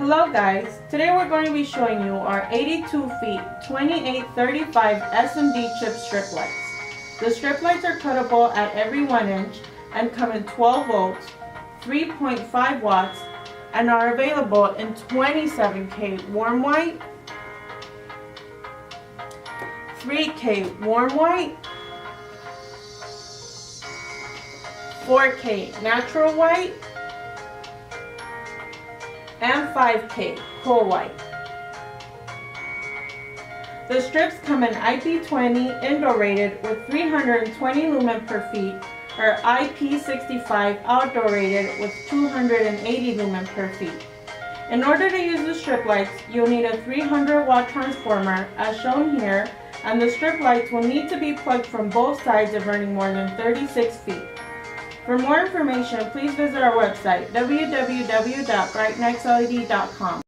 Hello guys, today we're going to be showing you our 82 feet 2835 S&D chip strip lights. The strip lights are cuttable at every 1 inch and come in 12 volts, 3.5 watts, and are available in 27K warm white, 3K warm white, 4K natural white, and 5K cool white. The strips come in IP20 indoor rated with 320 lumen per feet or IP65 outdoor rated with 280 lumen per feet. In order to use the strip lights, you'll need a 300 watt transformer as shown here, and the strip lights will need to be plugged from both sides if running more than 36 feet. For more information, please visit our website, www.brightnexled.com.